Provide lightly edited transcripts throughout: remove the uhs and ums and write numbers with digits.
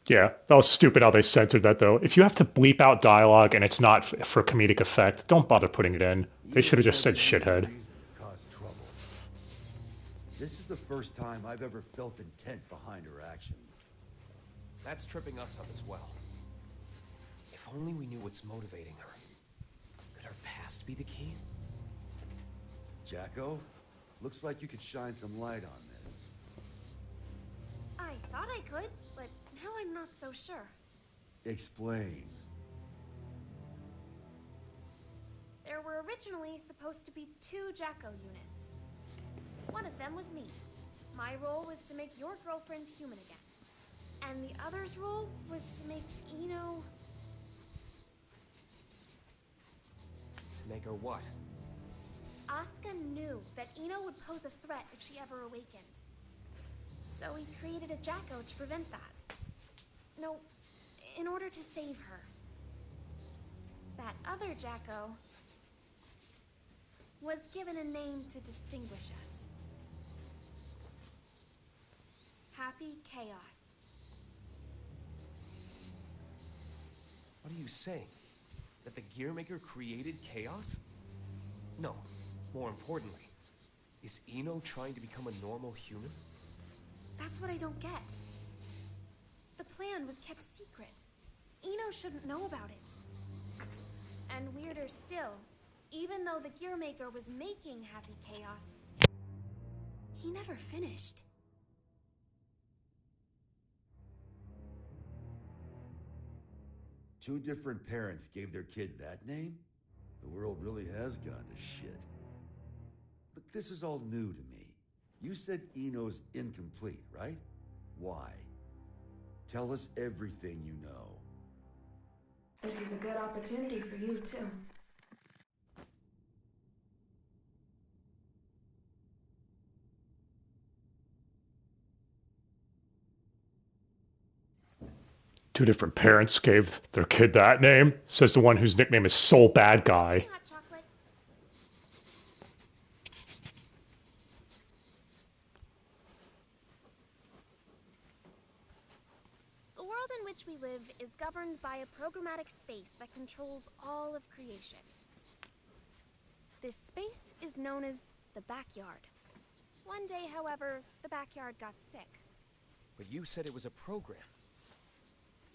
Yeah, that was stupid how they censored that though. If you have to bleep out dialogue and it's not for comedic effect, don't bother putting it in. They should have Enos just said doesn't need a shithead. reason to cause trouble. This is the first time I've ever felt intent behind her actions. That's tripping us up as well. If only we knew what's motivating her. Could her past be the key? Jacko, looks like you could shine some light on this. I thought I could, but now I'm not so sure. Explain. There were originally supposed to be two Jacko units. One of them was me. My role was to make your girlfriend human again. And the other's role was to make Ino... To make her what? Asuka knew that Ino would pose a threat if she ever awakened. So he created a Jacko to prevent that. No, in order to save her. That other Jacko was given a name to distinguish us. Happy Chaos. What are you saying? That the Gearmaker created chaos? No, more importantly, is Ino trying to become a normal human? That's what I don't get. The plan was kept secret. Ino shouldn't know about it. And weirder still, even though the Gearmaker was making Happy Chaos, he never finished. Two different parents gave their kid that name? The world really has gone to shit. But this is all new to me. You said Ino's incomplete, right? Why? Tell us everything you know. This is a good opportunity for you, too. Two different parents gave their kid that name, says the one whose nickname is Soul Bad Guy. Hey, hot chocolate. The world in which we live is governed by a programmatic space that controls all of creation. This space is known as the backyard. One day, however, the backyard got sick. But you said it was a program.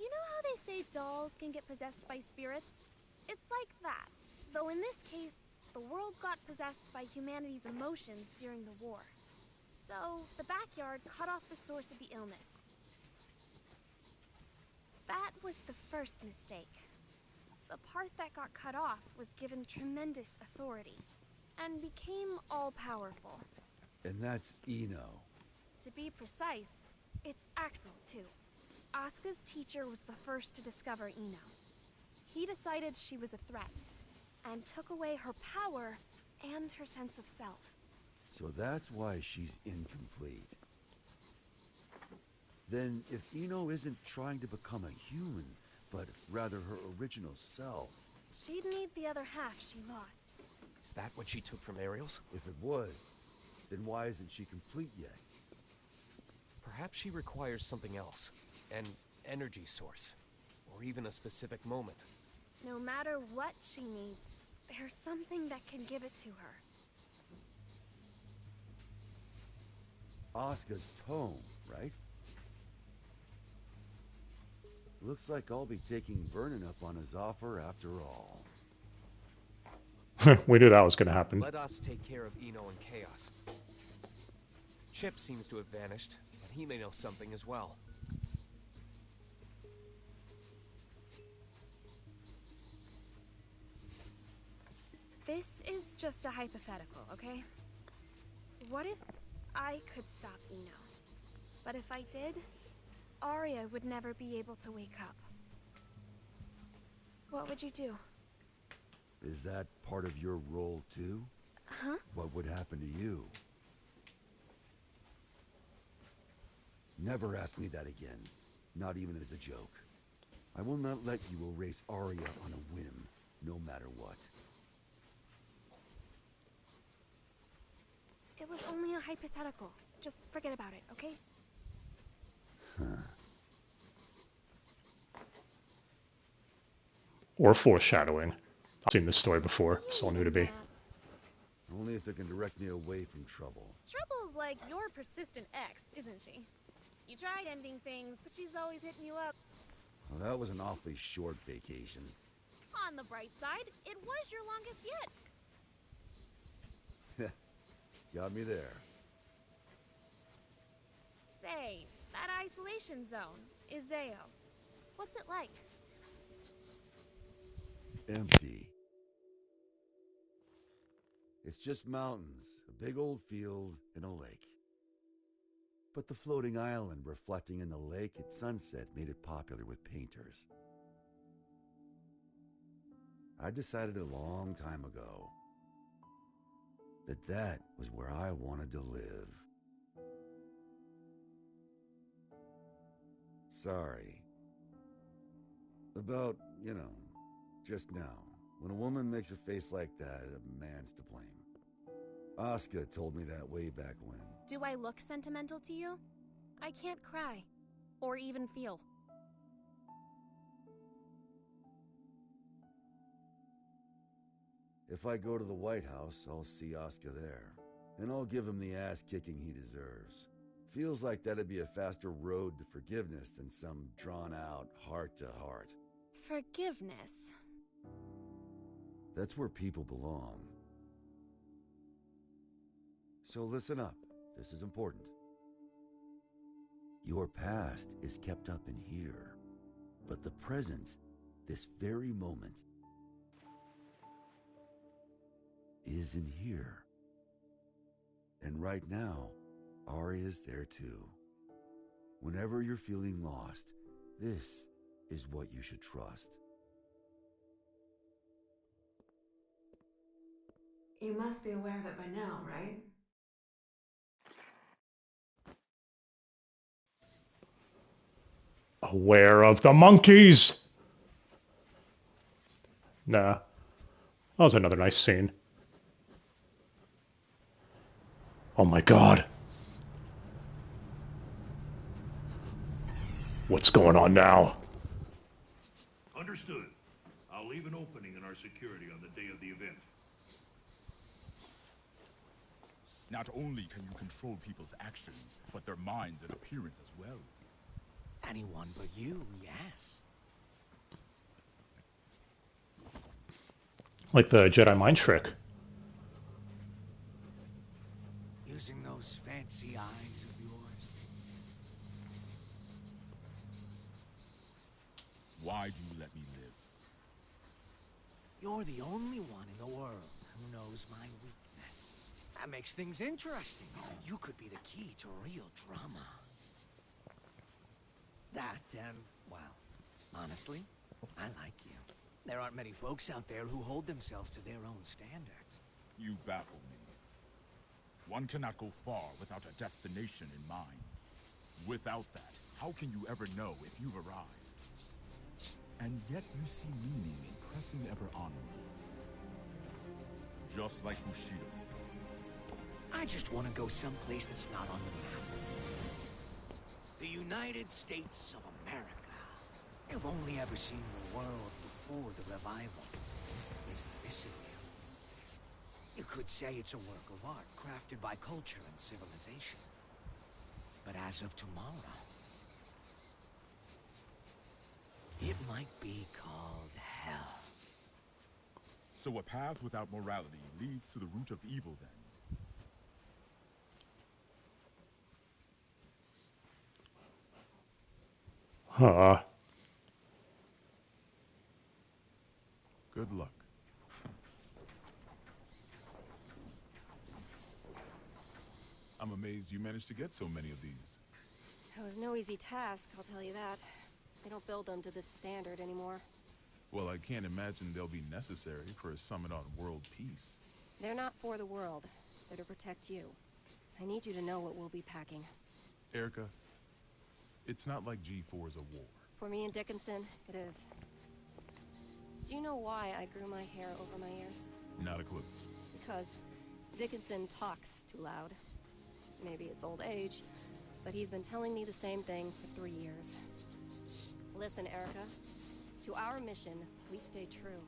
You know how they say dolls can get possessed by spirits? It's like that, though in this case, the world got possessed by humanity's emotions during the war. So, the backyard cut off the source of the illness. That was the first mistake. The part that got cut off was given tremendous authority, and became all-powerful. And that's Ino. To be precise, it's Axel, too. Asuka's teacher was the first to discover Ino. He decided she was a threat, and took away her power and her sense of self. So that's why she's incomplete. Then, if Ino isn't trying to become a human, but rather her original self... She'd need the other half she lost. Is that what she took from Ariel's? If it was, then why isn't she complete yet? Perhaps she requires something else. An energy source. Or even a specific moment. No matter what she needs, there's something that can give it to her. Asuka's tome, right? Looks like I'll be taking Vernon up on his offer after all. We knew that was going to happen. Let us take care of Ino and Chaos. Chip seems to have vanished, and he may know something as well. This is just a hypothetical, okay? What if I could stop Ino? But if I did, Arya would never be able to wake up. What would you do? Is that part of your role too? Huh? What would happen to you? Never ask me that again. Not even as a joke. I will not let you erase Arya on a whim, no matter what. It was only a hypothetical. Just forget about it, okay? Huh. Or foreshadowing. I've seen this story before. It's all new to me. Only if it can direct me away from trouble. Trouble's like your persistent ex, isn't she? You tried ending things, but she's always hitting you up. Well, that was an awfully short vacation. On the bright side, it was your longest yet. Got me there. Say, that isolation zone, Izeo. What's it like? Empty. It's just mountains, a big old field, and a lake. But the floating island reflecting in the lake at sunset made it popular with painters. I decided a long time ago that that was where I wanted to live. Sorry. About, just now. When a woman makes a face like that, a man's to blame. Asuka told me that way back when. Do I look sentimental to you? I can't cry. Or even feel. If I go to the White House, I'll see Asuka there. And I'll give him the ass-kicking he deserves. Feels like that'd be a faster road to forgiveness than some drawn-out heart-to-heart. Forgiveness. That's where people belong. So listen up. This is important. Your past is kept up in here. But the present, this very moment, is in here. And right now, Arya's there too. Whenever you're feeling lost, this is what you should trust. You must be aware of it by now, right? Aware of the monkeys! Nah. That was another nice scene. Oh my god. What's going on now? Understood. I'll leave an opening in our security on the day of the event. Not only can you control people's actions, but their minds and appearance as well. Anyone but you, yes. Like the Jedi mind trick. Using those fancy eyes of yours. Why do you let me live? You're the only one in the world who knows my weakness. That makes things interesting. You could be the key to real drama. That, well, honestly, I like you. There aren't many folks out there who hold themselves to their own standards. You baffle me. One cannot go far without a destination in mind. Without that, how can you ever know if you've arrived? And yet you see meaning in pressing ever onwards. Just like Bushido. I just want to go someplace that's not on the map. The United States of America. You've only ever seen the world before the revival. Isn't this of you? You could say it's a work of art crafted by culture and civilization. But as of tomorrow, it might be called hell. So a path without morality leads to the root of evil then? Huh. Good luck. I'm amazed you managed to get so many of these. It was no easy task, I'll tell you that. They don't build them to this standard anymore. Well, I can't imagine they'll be necessary for a summit on world peace. They're not for the world. They're to protect you. I need you to know what we'll be packing. Erica, it's not like G4 is a war. For me and Dickinson, it is. Do you know why I grew my hair over my ears? Not a clue. Because Dickinson talks too loud. Maybe it's old age, but he's been telling me the same thing for 3 years. Listen, Erica. To our mission, we stay true.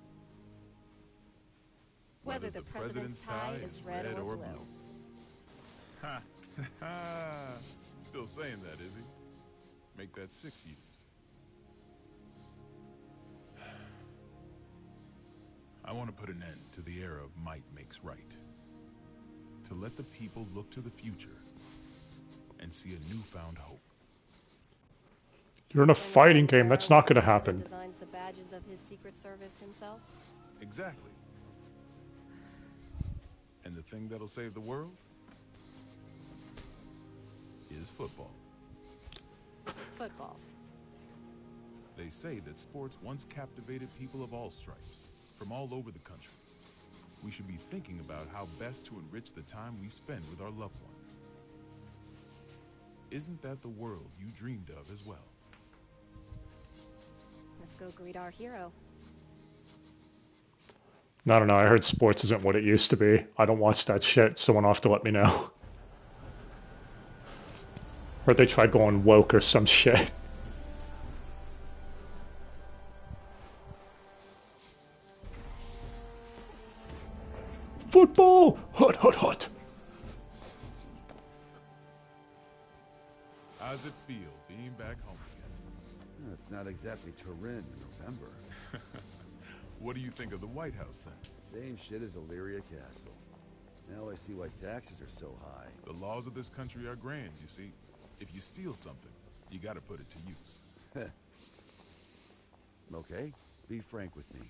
Whether the president's tie is red or blue. Ha! Ha! Still saying that, is he? Make that 6 years. I want to put an end to the era of might makes right. To let the people look to the future and see a newfound hope. You're in a fighting game. That's not going to happen. Designs the badges of his Secret Service himself. Exactly. And the thing that'll save the world is football. Football. They say that sports once captivated people of all stripes, from all over the country. We should be thinking about how best to enrich the time we spend with our loved ones. Isn't that the world you dreamed of as well? Let's go greet our hero. I don't know. I heard sports isn't what it used to be. I don't watch that shit. Someone will have to let me know. Or they tried going woke or some shit. Football! Hut, hut, hut. How's it feel being back home again? It's not exactly Turin in November. What do you think of the White House then? Same shit as Illyria Castle. Now I see why taxes are so high. The laws of this country are grand, you see. If you steal something, you gotta put it to use. Okay, be frank with me.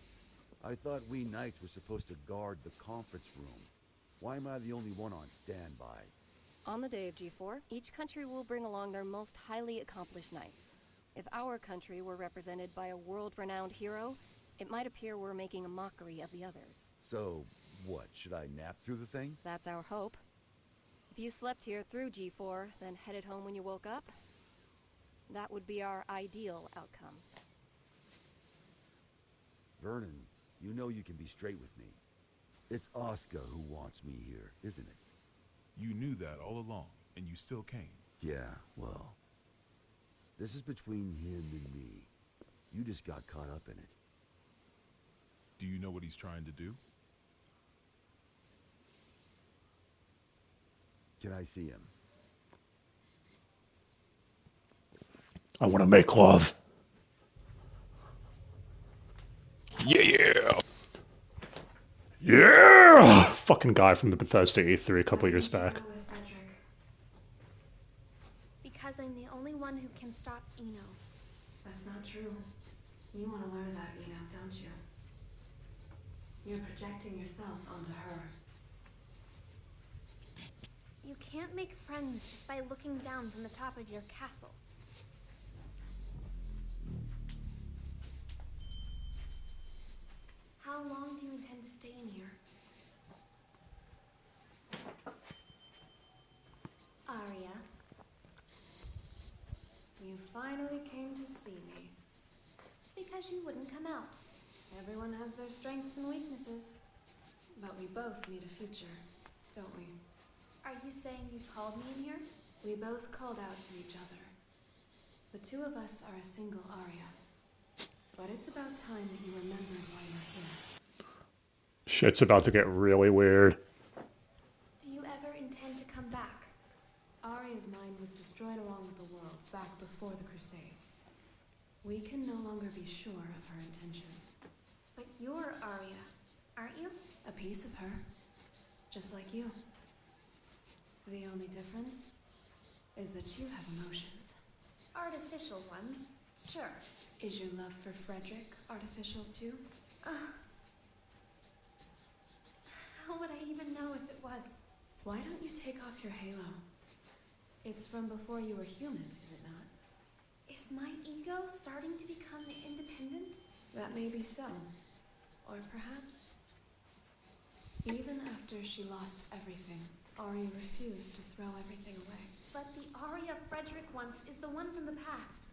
I thought we knights were supposed to guard the conference room. Why am I the only one on standby? On the day of G4, each country will bring along their most highly accomplished knights. If our country were represented by a world-renowned hero, it might appear we're making a mockery of the others. So, what, should I nap through the thing? That's our hope. If you slept here through G4, then headed home when you woke up, that would be our ideal outcome. Vernon, you know you can be straight with me. It's Oscar who wants me here, isn't it? You knew that all along, and you still came. Yeah, well, this is between him and me. You just got caught up in it. Do you know what he's trying to do? Can I see him? I want to make love. Yeah! Yeah! Fucking guy from the Bethesda E3 a couple years back. Because I'm the only one who can stop Eno. That's not true. You want to learn that, Eno, don't you? You're projecting yourself onto her. You can't make friends just by looking down from the top of your castle. How long do you intend to stay in here? Arya. You finally came to see me. Because you wouldn't come out. Everyone has their strengths and weaknesses. But we both need a future, don't we? Are you saying you called me in here? We both called out to each other. The two of us are a single Arya. But it's about time that you remembered why you're here. Shit's about to get really weird. Do you ever intend to come back? Arya's mind was destroyed along with the world back before the Crusades. We can no longer be sure of her intentions. But you're Arya, aren't you? A piece of her. Just like you. The only difference is that you have emotions. Artificial ones, sure. Is your love for Frederick artificial too? How would I even know if it was? Why don't you take off your halo? It's from before you were human, is it not? Is my ego starting to become independent? That may be so. Or perhaps, even after she lost everything, Arya refused to throw everything away. But the Arya Frederick once is the one from the past.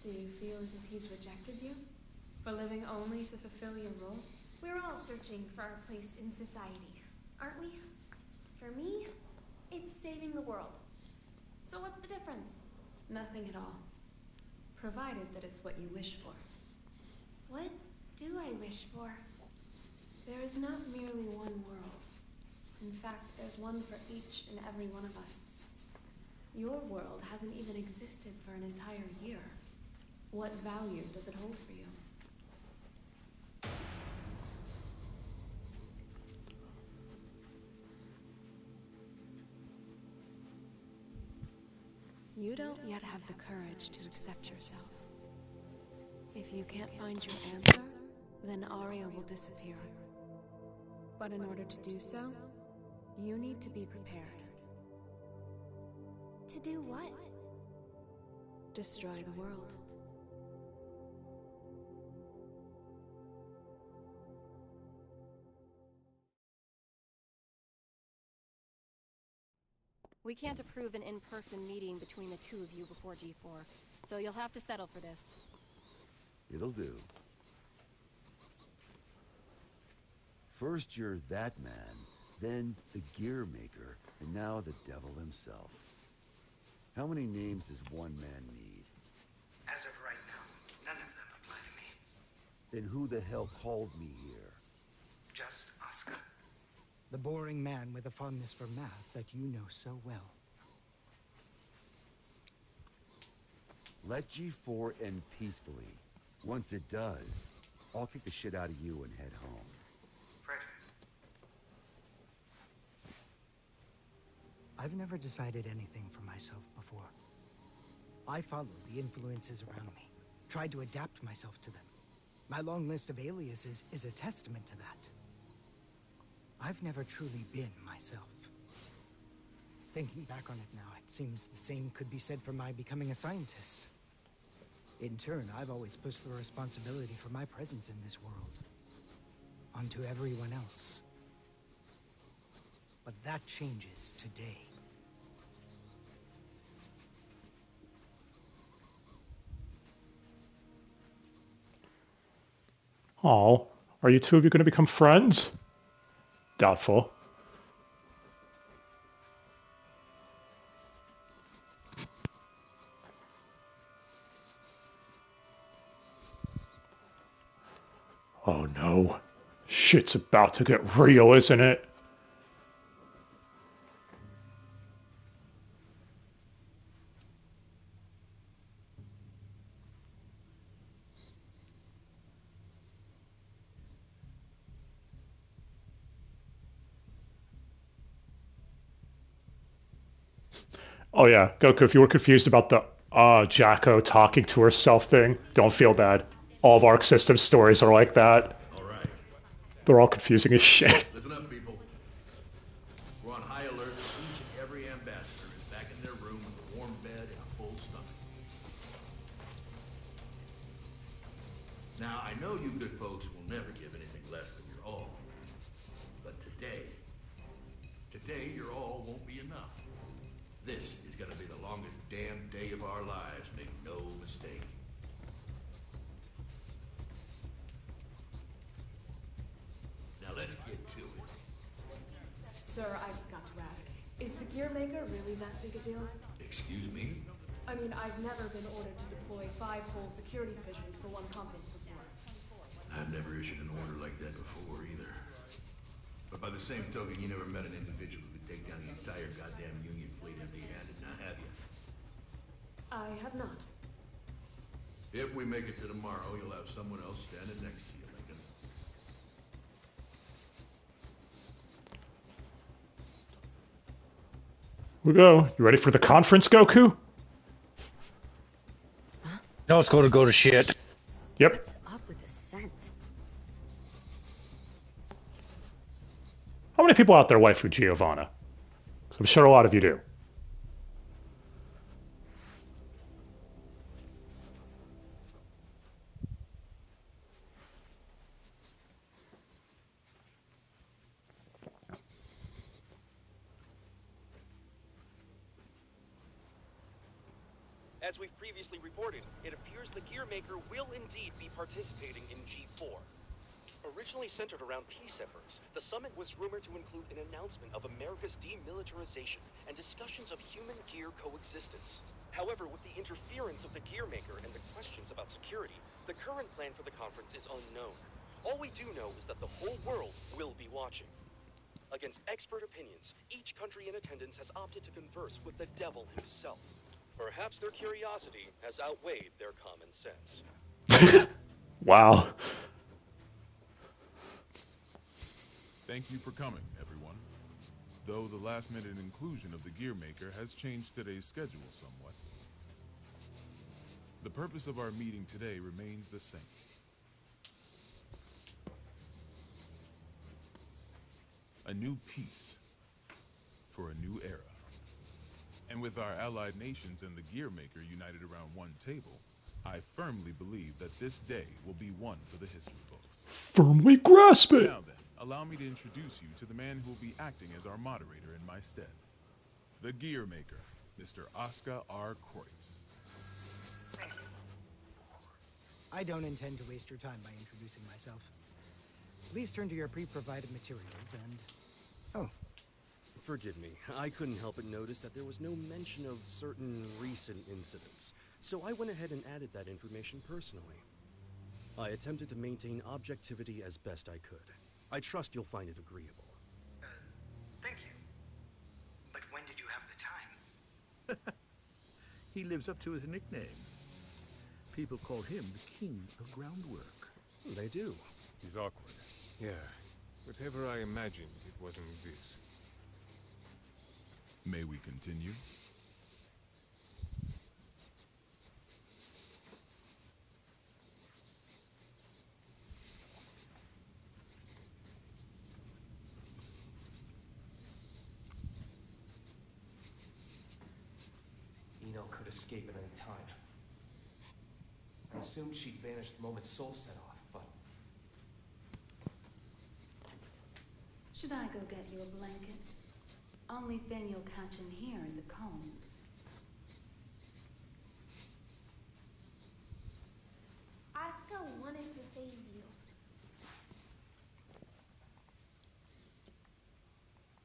Do you feel as if he's rejected you? For living only to fulfill your role? We're all searching for our place in society, aren't we? For me, it's saving the world. So what's the difference? Nothing at all. Provided that it's what you wish for. What do I wish for? There is not merely one world. In fact, there's one for each and every one of us. Your world hasn't even existed for an entire year. What value does it hold for you? You don't yet have the courage to accept yourself. If you can't find your answer, then Aria will disappear. But in order to do so, you need to be prepared. To do what? Destroy the world. We can't approve an in-person meeting between the two of you before G4, so you'll have to settle for this. It'll do. First you're that man, then the gear maker, and now the devil himself. How many names does one man need? As of right now, none of them apply to me. Then who the hell called me here? Just Oscar. The boring man with a fondness for math that you know so well. Let G4 end peacefully. Once it does, I'll kick the shit out of you and head home. Frederick. I've never decided anything for myself before. I followed the influences around me, tried to adapt myself to them. My long list of aliases is a testament to that. I've never truly been myself. Thinking back on it now, it seems the same could be said for my becoming a scientist. In turn, I've always pushed the responsibility for my presence in this world onto everyone else. But that changes today. Oh, are you two of you going to become friends? Doubtful. Oh no. Shit's about to get real, isn't it? Oh yeah, Goku, if you were confused about the Jacko talking to herself thing, don't feel bad. All of Arc System stories are like that. Alright. They're all confusing as shit. Listen up, people. We're on high alert. Each and every ambassador is back in their room with a warm bed and a full stomach. Now, I know you good folks will never give anything less than your all. But today your all won't be enough. This is gonna be the longest damn day of our lives, make no mistake. Now let's get to it. Sir, I've got to ask, is the Gear Maker really that big a deal? Excuse me? I mean, I've never been ordered to deploy 5 whole security divisions for one conference before. I've never issued an order like that before either. But by the same token, you never met an individual who could take down the entire goddamn Union fleet empty-handed, now have you? I have not. If we make it to tomorrow, you'll have someone else standing next to you, Lincoln. We go. You ready for the conference, Goku? No, it's going to go to shit. Yep. What's up with the scent? How many people out there waifu Giovanna? 'Cause I'm sure a lot of you do. As we've previously reported, it appears the Gear Maker will indeed be participating in G4. Originally centered around peace efforts, the summit was rumored to include an announcement of America's demilitarization and discussions of human-gear coexistence. However, with the interference of the Gearmaker and the questions about security, the current plan for the conference is unknown. All we do know is that the whole world will be watching. Against expert opinions, each country in attendance has opted to converse with the devil himself. Perhaps their curiosity has outweighed their common sense. Wow. Thank you for coming, everyone. Though the last-minute inclusion of the Gearmaker has changed today's schedule somewhat. The purpose of our meeting today remains the same. A new peace for a new era. And with our allied nations and the Gearmaker united around one table, I firmly believe that this day will be one for the history books. Firmly grasp it! Now then, allow me to introduce you to the man who will be acting as our moderator in my stead. The Gearmaker, Mr. Oscar R. Kreutz. Thank you. I don't intend to waste your time by introducing myself. Please turn to your pre-provided materials and... Oh. Forgive me, I couldn't help but notice that there was no mention of certain recent incidents, so I went ahead and added that information personally. I attempted to maintain objectivity as best I could. I trust you'll find it agreeable. Thank you. But when did you have the time? He lives up to his nickname. People call him the king of groundwork. They do. He's awkward. Yeah. Whatever I imagined, it wasn't this. May we continue? Eno could escape at any time. I assumed she'd vanished the moment Soul set off, but... Should I go get you a blanket? Only thing you'll catch in here is a cold. Asuka wanted to save you.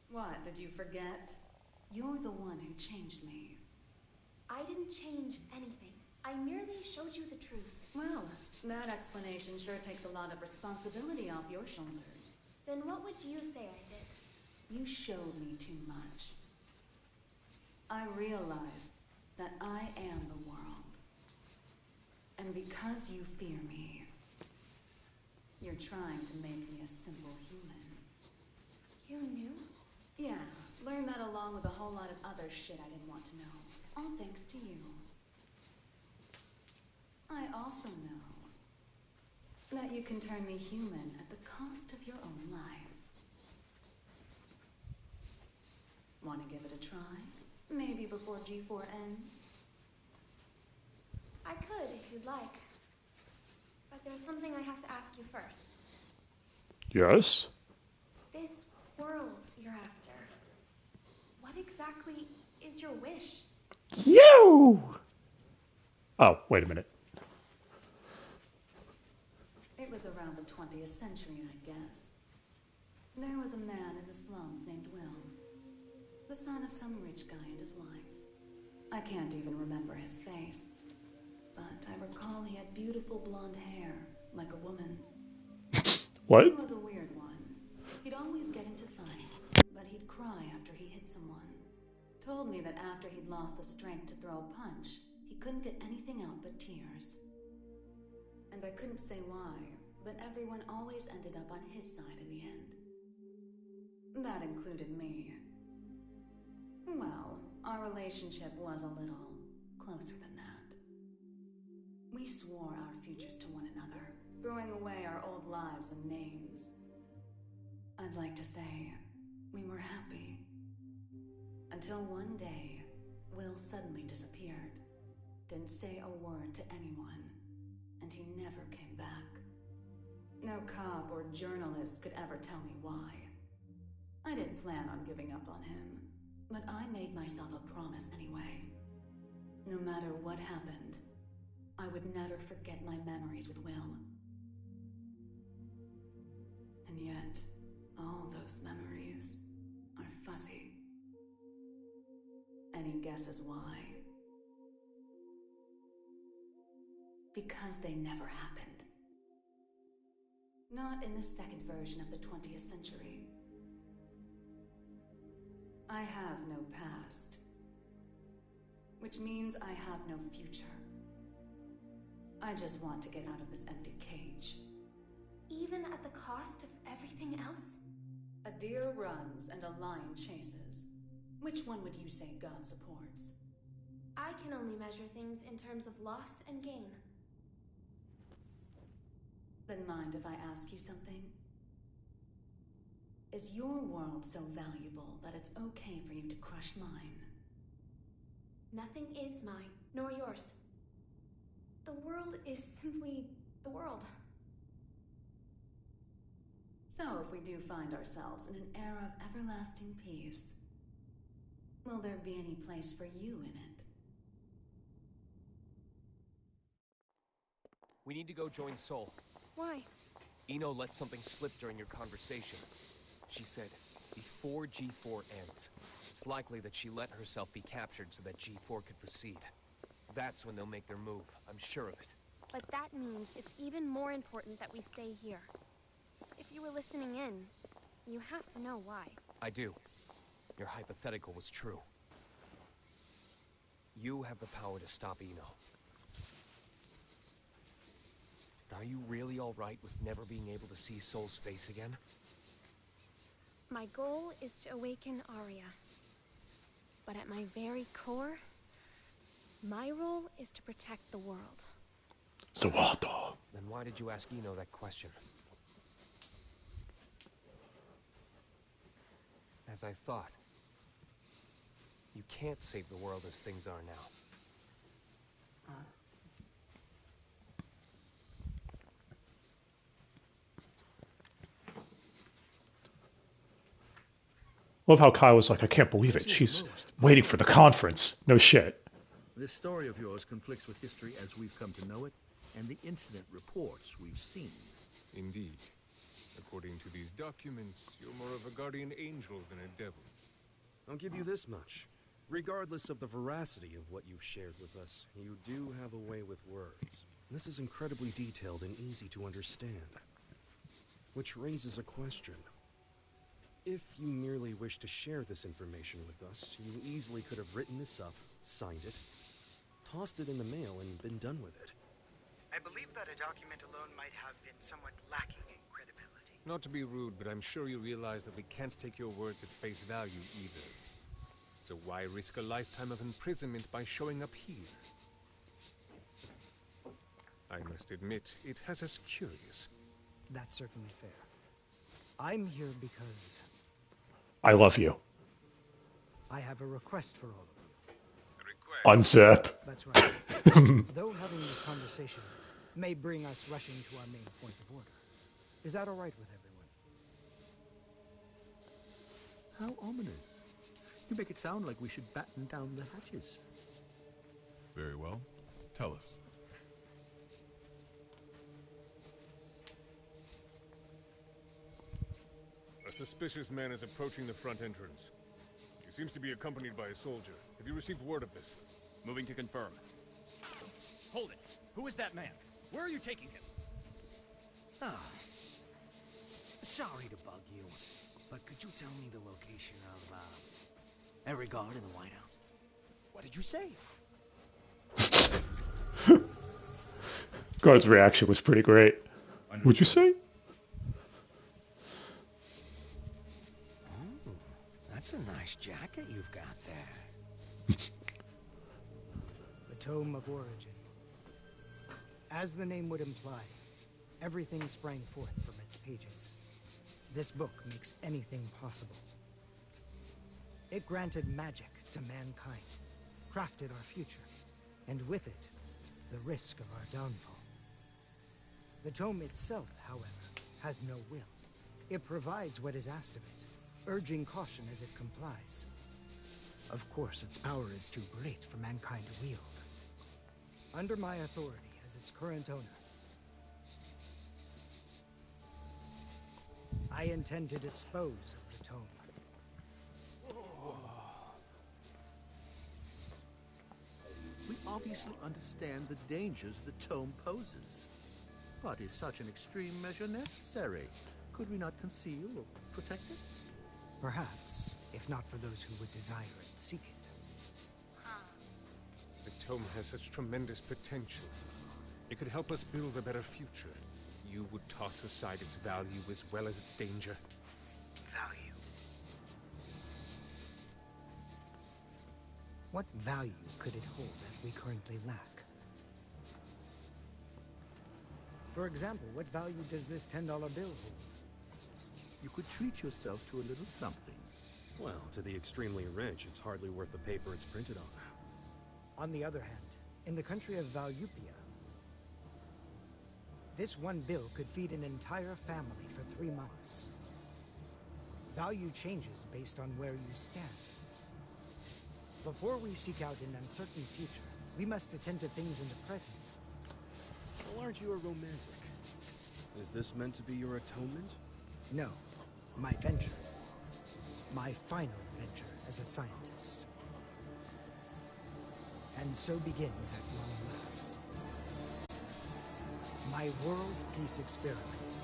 What, did you forget? You're the one who changed me. I didn't change anything. I merely showed you the truth. Well, that explanation sure takes a lot of responsibility off your shoulders. Then what would you say I did? You showed me too much. I realized that I am the world. And because you fear me, you're trying to make me a simple human. You knew? Yeah, learned that along with a whole lot of other shit I didn't want to know. All thanks to you. I also know that you can turn me human at the cost of your own life. Want to give it a try? Maybe before G4 ends? I could, if you'd like. But there's something I have to ask you first. Yes? This world you're after, what exactly is your wish? You! Oh, wait a minute. It was around the 20th century, I guess. There was a man in the slums named Will. The son of some rich guy and his wife. I can't even remember his face. But I recall he had beautiful blonde hair, like a woman's. What? He was a weird one. He'd always get into fights, but he'd cry after he hit someone. Told me that after he'd lost the strength to throw a punch, he couldn't get anything out but tears. And I couldn't say why, but everyone always ended up on his side in the end. That included me. Well, our relationship was a little closer than that. We swore our futures to one another, throwing away our old lives and names. I'd like to say we were happy. Until one day, Will suddenly disappeared. Didn't say a word to anyone, and he never came back. No cop or journalist could ever tell me why. I didn't plan on giving up on him, but I made myself a promise anyway. No matter what happened, I would never forget my memories with Will. And yet, all those memories are fuzzy. Any guesses why? because they never happened. Not in the second version of the 20th century. I have no past, which means I have no future. I just want to get out of this empty cage. Even at the cost of everything else? A deer runs and a lion chases. Which one would you say God supports? I can only measure things in terms of loss and gain. Then mind if I ask you something? Is your world so valuable that it's okay for you to crush mine? Nothing is mine, nor yours. The world is simply the world. So if we do find ourselves in an era of everlasting peace, will there be any place for you in it? We need to go join Sol. Why? Ino let something slip during your conversation. She said, before G4 ends, it's likely that she let herself be captured so that G4 could proceed. That's when they'll make their move, I'm sure of it. But that means it's even more important that we stay here. If you were listening in, you have to know why. I do. Your hypothetical was true. You have the power to stop Ino. But are you really alright with never being able to see Sol's face again? My goal is to awaken Arya. But at my very core, my role is to protect the world. Zawada. Then why did you ask Ino that question? As I thought, you can't save the world as things are now. Love how Kai was like, I can't believe it. She's waiting for the conference. No shit. This story of yours conflicts with history as we've come to know it, and the incident reports we've seen. Indeed. According to these documents, you're more of a guardian angel than a devil. I'll give you this much. Regardless of the veracity of what you've shared with us, you do have a way with words. This is incredibly detailed and easy to understand. Which raises a question. If you merely wish to share this information with us, you easily could have written this up, signed it, tossed it in the mail, and been done with it. I believe that a document alone might have been somewhat lacking in credibility. Not to be rude, but I'm sure you realize that we can't take your words at face value either. So why risk a lifetime of imprisonment by showing up here? I must admit, it has us curious. That's certainly fair. I'm here because I love you. I have a request for all of you. Unzip. That's right. Though having this conversation may bring us rushing to our main point of order. Is that all right with everyone? How ominous. You make it sound like we should batten down the hatches. Very well. Tell us. A suspicious man is approaching the front entrance. He seems to be accompanied by a soldier. Have you received word of this? Moving to confirm. Hold it. Who is that man? Where are you taking him? Ah. Sorry to bug you, but could you tell me the location of, every guard in the White House? What did you say? Guard's reaction was pretty great. What'd you say? Oh, that's a nice jacket you've got there. The Tome of Origin. As the name would imply, everything sprang forth from its pages. This book makes anything possible. It granted magic to mankind, crafted our future, and with it, the risk of our downfall. The tome itself, however, has no will. It provides what is asked of it, urging caution as it complies. Of course, its power is too great for mankind to wield. Under my authority as its current owner, I intend to dispose of the tome. We obviously understand the dangers the tome poses. But is such an extreme measure necessary? Could we not conceal or protect it? Perhaps, if not for those who would desire and seek it. The tome has such tremendous potential. It could help us build a better future. You would toss aside its value as well as its danger. Value. What value could it hold that we currently lack? For example, what value does this $10 bill hold? You could treat yourself to a little something. Well, to the extremely rich, it's hardly worth the paper it's printed on. On the other hand, in the country of Valyupia, this one bill could feed an entire family for 3 months. Value changes based on where you stand. Before we seek out an uncertain future, we must attend to things in the present. Well, aren't you a romantic? Is this meant to be your atonement? No, my venture. My final venture as a scientist. And so begins at long last. My world peace experiment